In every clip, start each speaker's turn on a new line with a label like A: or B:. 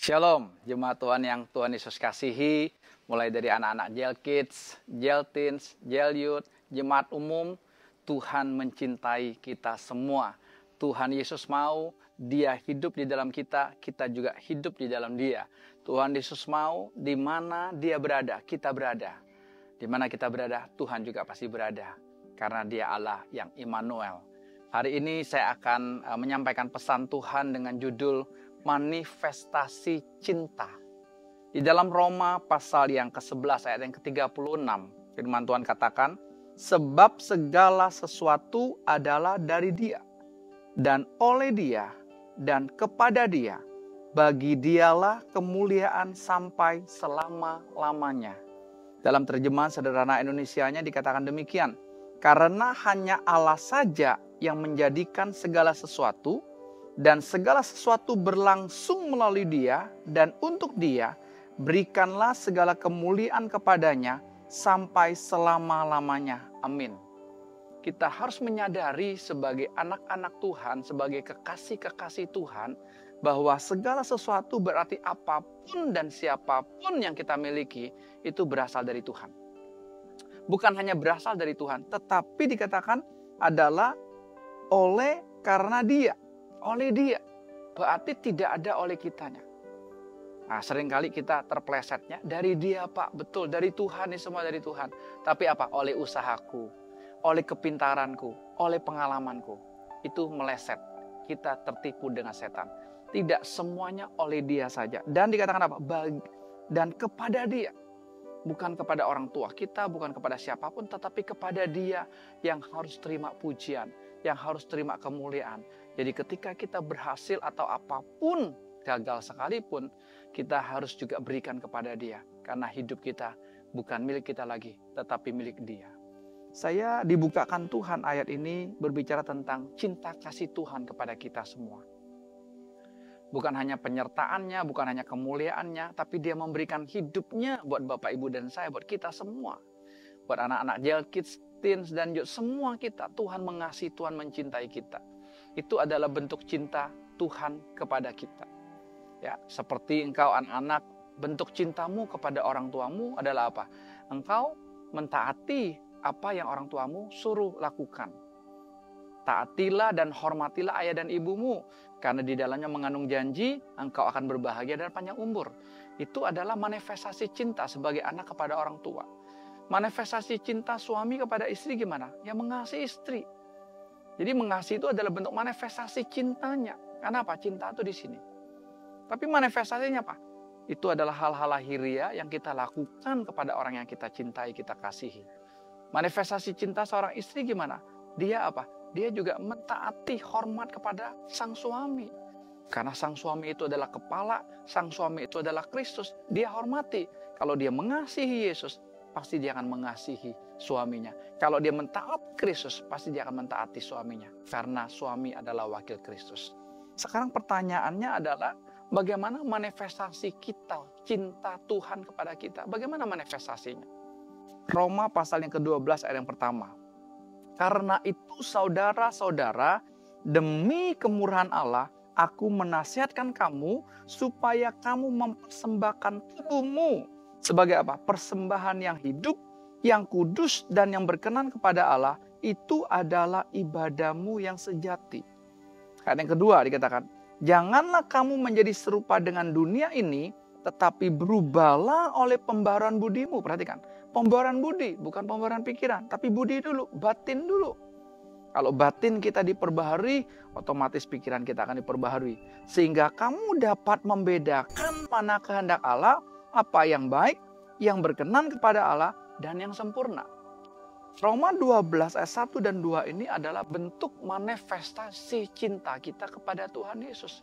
A: Shalom, jemaat Tuhan yang Tuhan Yesus kasihi, mulai dari anak-anak Gel Kids, Gel Teens, Gel Youth, jemaat umum, Tuhan mencintai kita semua. Tuhan Yesus mau Dia hidup di dalam kita, kita juga hidup di dalam Dia. Tuhan Yesus mau di mana Dia berada, kita berada. Di mana kita berada, Tuhan juga pasti berada. Karena Dia Allah yang Immanuel. Hari ini saya akan menyampaikan pesan Tuhan dengan judul manifestasi cinta. Di dalam Roma pasal yang ke-11 ayat yang ke-36, firman Tuhan katakan, sebab segala sesuatu adalah dari Dia, dan oleh Dia, dan kepada Dia. Bagi Dialah kemuliaan sampai selama-lamanya. Dalam terjemahan sederhana Indonesianya dikatakan demikian, karena hanya Allah saja yang menjadikan segala sesuatu, dan segala sesuatu berlangsung melalui Dia, dan untuk Dia, berikanlah segala kemuliaan kepadanya sampai selama-lamanya. Amin. Kita harus menyadari sebagai anak-anak Tuhan, sebagai kekasih-kekasih Tuhan, bahwa segala sesuatu berarti apapun dan siapapun yang kita miliki, itu berasal dari Tuhan. Bukan hanya berasal dari Tuhan, tetapi dikatakan adalah karena Dia. Oleh Dia, berarti tidak ada oleh kitanya. Nah, seringkali kita terplesetnya dari Dia, Pak, betul, dari Tuhan, ini semua dari Tuhan. Tapi apa? Oleh usahaku, oleh kepintaranku, oleh pengalamanku. Itu meleset, kita tertipu dengan setan. Tidak semuanya oleh Dia saja. Dan dikatakan apa? Dan kepada Dia. Bukan kepada orang tua kita, bukan kepada siapapun, tetapi kepada Dia yang harus terima pujian, yang harus terima kemuliaan. Jadi ketika kita berhasil atau apapun gagal sekalipun, kita harus juga berikan kepada Dia. Karena hidup kita bukan milik kita lagi, tetapi milik Dia. Saya dibukakan Tuhan ayat ini berbicara tentang cinta kasih Tuhan kepada kita semua. Bukan hanya penyertaannya, bukan hanya kemuliaannya, tapi Dia memberikan hidupnya buat Bapak, Ibu, dan saya, buat kita semua. Buat anak-anak Gel Kids, Teens, dan Youth, semua kita. Tuhan mengasihi, Tuhan mencintai kita. Itu adalah bentuk cinta Tuhan kepada kita. Ya, seperti engkau anak-anak, bentuk cintamu kepada orang tuamu adalah apa? Engkau mentaati apa yang orang tuamu suruh lakukan. Taatilah dan hormatilah ayah dan ibumu, karena di dalamnya mengandung janji, engkau akan berbahagia dan panjang umur. Itu adalah manifestasi cinta sebagai anak kepada orang tua. Manifestasi cinta suami kepada istri gimana? Ya mengasihi istri. Jadi mengasihi itu adalah bentuk manifestasi cintanya. Karena apa? Cinta itu di sini. Tapi manifestasinya apa? Itu adalah hal-hal lahiriah yang kita lakukan kepada orang yang kita cintai, kita kasihi. Manifestasi cinta seorang istri gimana? Dia apa? Dia juga mentaati hormat kepada sang suami. Karena sang suami itu adalah kepala, sang suami itu adalah Kristus. Dia hormati. Kalau dia mengasihi Yesus, pasti dia akan mengasihi suaminya. Kalau dia mentaati Kristus, pasti dia akan mentaati suaminya. Karena suami adalah wakil Kristus. Sekarang pertanyaannya adalah, bagaimana manifestasi kita, cinta Tuhan kepada kita? Bagaimana manifestasinya? Roma pasal yang ke-12 ayat yang pertama. Karena itu saudara-saudara, demi kemurahan Allah, aku menasihatkan kamu supaya kamu mempersembahkan tubuhmu sebagai apa? Persembahan yang hidup, yang kudus, dan yang berkenan kepada Allah. Itu adalah ibadahmu yang sejati. Ayat yang kedua dikatakan, janganlah kamu menjadi serupa dengan dunia ini, tetapi berubahlah oleh pembaharuan budimu. Perhatikan, pembaharuan budi, bukan pembaharuan pikiran, tapi budi dulu, batin dulu. Kalau batin kita diperbaharui, otomatis pikiran kita akan diperbaharui. Sehingga kamu dapat membedakan mana kehendak Allah, apa yang baik, yang berkenan kepada Allah, dan yang sempurna. Roma 12 ayat 1 dan 2 ini adalah bentuk manifestasi cinta kita kepada Tuhan Yesus.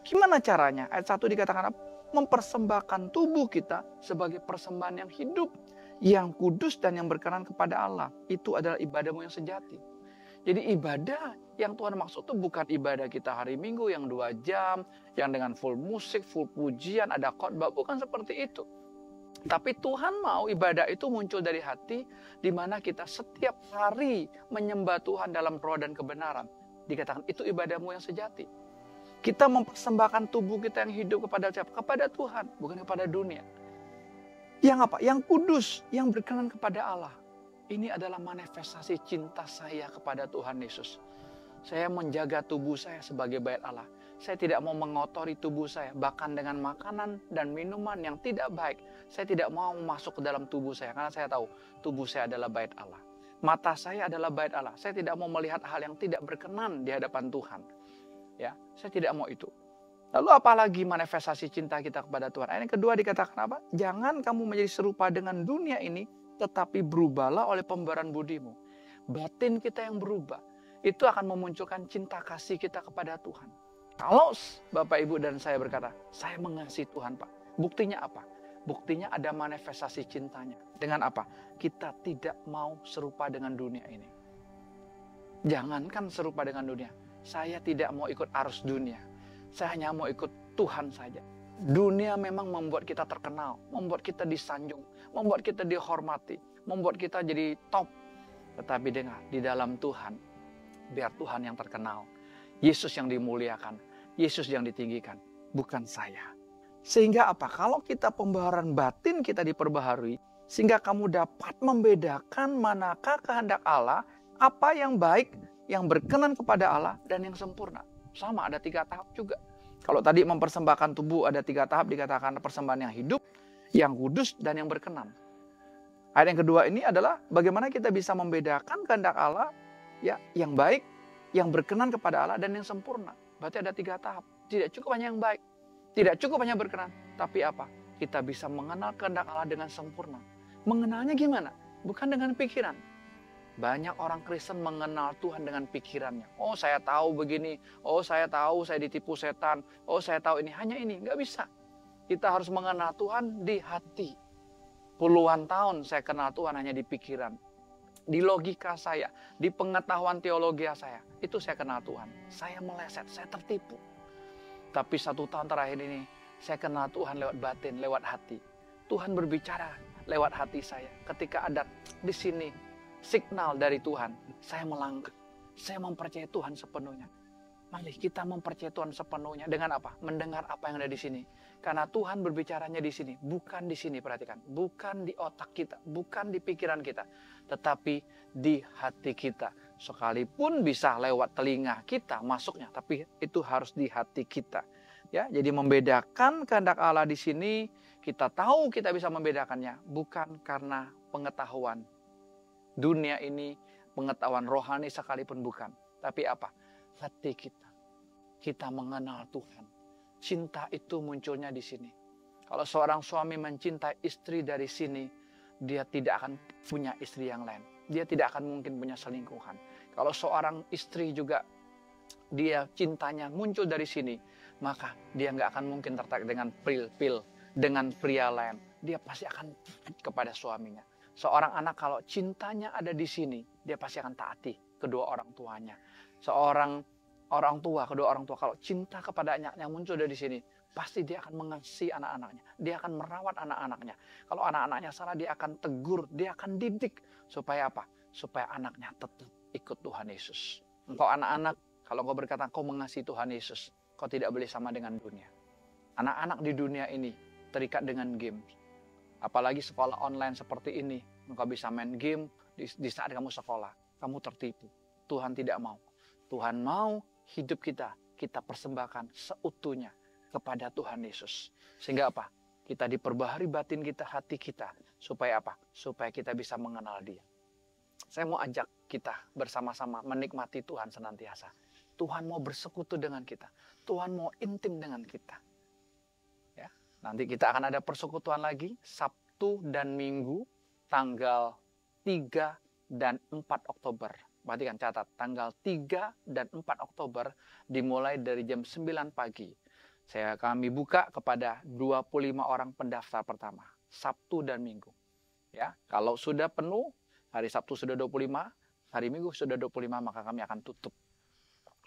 A: Gimana caranya? Ayat 1 dikatakan apa? Mempersembahkan tubuh kita sebagai persembahan yang hidup, yang kudus, dan yang berkenan kepada Allah. Itu adalah ibadahmu yang sejati. Jadi ibadah yang Tuhan maksud itu bukan ibadah kita hari Minggu yang 2 jam, yang dengan full musik, full pujian, ada khotbah, bukan seperti itu. Tapi Tuhan mau ibadah itu muncul dari hati, di mana kita setiap hari menyembah Tuhan dalam roh dan kebenaran. Dikatakan itu ibadahmu yang sejati. Kita mempersembahkan tubuh kita yang hidup kepada siapa? Kepada Tuhan, bukan kepada dunia. Yang apa? Yang kudus, yang berkenan kepada Allah. Ini adalah manifestasi cinta saya kepada Tuhan Yesus. Saya menjaga tubuh saya sebagai bait Allah. Saya tidak mau mengotori tubuh saya, bahkan dengan makanan dan minuman yang tidak baik. Saya tidak mau masuk ke dalam tubuh saya, karena saya tahu tubuh saya adalah bait Allah. Mata saya adalah bait Allah. Saya tidak mau melihat hal yang tidak berkenan di hadapan Tuhan. Ya, saya tidak mau itu. Lalu apalagi manifestasi cinta kita kepada Tuhan? Yang kedua dikatakan apa? Jangan kamu menjadi serupa dengan dunia ini, tetapi berubahlah oleh pembaharuan budimu. Batin kita yang berubah. Itu akan memunculkan cinta kasih kita kepada Tuhan. Kalau Bapak, Ibu, dan saya berkata, saya mengasihi Tuhan, Pak. Buktinya apa? Buktinya ada manifestasi cintanya. Dengan apa? Kita tidak mau serupa dengan dunia ini. Jangankan serupa dengan dunia. Saya tidak mau ikut arus dunia. Saya hanya mau ikut Tuhan saja. Dunia memang membuat kita terkenal, membuat kita disanjung, membuat kita dihormati, membuat kita jadi top. Tetapi dengar, di dalam Tuhan, biar Tuhan yang terkenal. Yesus yang dimuliakan, Yesus yang ditinggikan, bukan saya. Sehingga apa? Kalau kita pembaharuan batin kita diperbaharui, sehingga kamu dapat membedakan manakah kehendak Allah, apa yang baik, yang berkenan kepada Allah, dan yang sempurna. Sama, ada 3 tahap juga. Kalau tadi mempersembahkan tubuh ada 3 tahap, dikatakan persembahan yang hidup, yang kudus, dan yang berkenan. Ayat yang kedua ini adalah bagaimana kita bisa membedakan kehendak Allah, ya, yang baik, yang berkenan kepada Allah, dan yang sempurna. Berarti ada 3 tahap. Tidak cukup hanya yang baik, tidak cukup hanya berkenan, tapi apa? Kita bisa mengenal kehendak Allah dengan sempurna. Mengenalnya gimana? Bukan dengan pikiran. Banyak orang Kristen mengenal Tuhan dengan pikirannya. Oh, saya tahu begini. Oh, saya tahu saya ditipu setan. Oh, saya tahu ini. Hanya ini. Nggak bisa. Kita harus mengenal Tuhan di hati. Puluhan tahun saya kenal Tuhan hanya di pikiran. Di logika saya. Di pengetahuan teologi saya. Itu saya kenal Tuhan. Saya meleset. Saya tertipu. Tapi 1 tahun terakhir ini, saya kenal Tuhan lewat batin, lewat hati. Tuhan berbicara lewat hati saya. Ketika ada di sini signal dari Tuhan, saya melangkah. Saya mempercayai Tuhan sepenuhnya. Mari kita mempercayai Tuhan sepenuhnya dengan apa? Mendengar apa yang ada di sini. Karena Tuhan berbicaranya di sini, bukan di sini, perhatikan. Bukan di otak kita, bukan di pikiran kita, tetapi di hati kita. Sekalipun bisa lewat telinga kita masuknya, tapi itu harus di hati kita. Ya, jadi membedakan kehendak Allah di sini, kita tahu kita bisa membedakannya bukan karena pengetahuan dunia ini, pengetahuan rohani sekalipun bukan. Tapi apa? Hati kita. Kita mengenal Tuhan. Cinta itu munculnya di sini. Kalau seorang suami mencintai istri dari sini, dia tidak akan punya istri yang lain. Dia tidak akan mungkin punya selingkuhan. Kalau seorang istri juga, dia cintanya muncul dari sini, maka dia nggak akan mungkin tertarik dengan pil-pil, dengan pria lain. Dia pasti akan taat kepada suaminya. Seorang anak kalau cintanya ada di sini, dia pasti akan taati kedua orang tuanya. Seorang orang tua, kedua orang tua kalau cinta kepada anaknya muncul dari sini, pasti dia akan mengasihi anak-anaknya. Dia akan merawat anak-anaknya. Kalau anak-anaknya salah, dia akan tegur, dia akan didik. Supaya apa? Supaya anaknya tetap ikut Tuhan Yesus. Engkau anak-anak, kalau engkau berkata engkau mengasihi Tuhan Yesus, kau tidak boleh sama dengan dunia. Anak-anak di dunia ini terikat dengan game. Apalagi sekolah online seperti ini, engkau bisa main game di saat kamu sekolah. Kamu tertipu. Tuhan tidak mau. Tuhan mau hidup kita persembahkan seutuhnya kepada Tuhan Yesus. Sehingga apa? Kita diperbaharui batin kita, hati kita. Supaya apa? Supaya kita bisa mengenal Dia. Saya mau ajak kita bersama-sama menikmati Tuhan senantiasa. Tuhan mau bersekutu dengan kita. Tuhan mau intim dengan kita. Nanti kita akan ada persekutuan lagi Sabtu dan Minggu tanggal 3 dan 4 Oktober. Perhatikan, catat, tanggal 3 dan 4 Oktober dimulai dari jam 9 pagi. Kami buka kepada 25 orang pendaftar pertama, Sabtu dan Minggu. Ya, kalau sudah penuh, hari Sabtu sudah 25, hari Minggu sudah 25, maka kami akan tutup.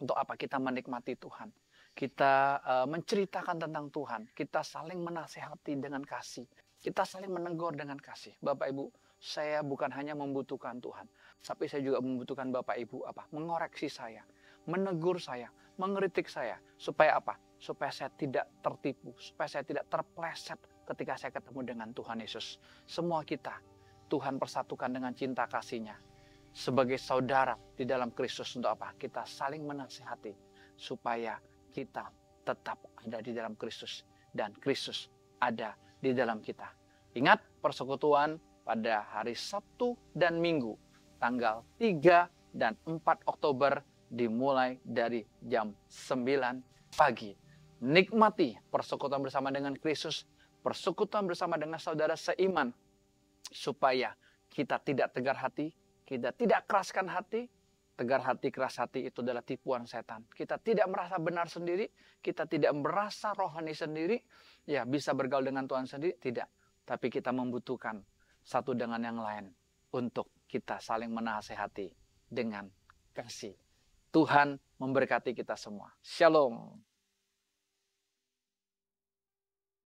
A: Untuk apa? Kita menikmati Tuhan. Kita menceritakan tentang Tuhan. Kita saling menasehati dengan kasih. Kita saling menegur dengan kasih. Bapak Ibu, saya bukan hanya membutuhkan Tuhan. Tapi saya juga membutuhkan Bapak Ibu mengoreksi saya. menegur saya, mengkritik saya. Supaya apa? Supaya saya tidak tertipu, supaya saya tidak terpleset ketika saya ketemu dengan Tuhan Yesus. Semua kita, Tuhan persatukan dengan cinta kasih-Nya. Sebagai saudara di dalam Kristus untuk apa? Kita saling menasihati supaya kita tetap ada di dalam Kristus dan Kristus ada di dalam kita. Ingat persekutuan pada hari Sabtu dan Minggu tanggal 3 dan 4 Oktober dimulai dari jam 9 pagi. Nikmati persekutuan bersama dengan Kristus, persekutuan bersama dengan saudara seiman, supaya kita tidak tegar hati, kita tidak keraskan hati. Tegar hati, keras hati itu adalah tipuan setan. Kita tidak merasa benar sendiri, kita tidak merasa rohani sendiri, ya bisa bergaul dengan Tuhan sendiri, tidak. Tapi kita membutuhkan satu dengan yang lain untuk kita saling menasehati dengan kasih. Tuhan memberkati kita semua. Shalom.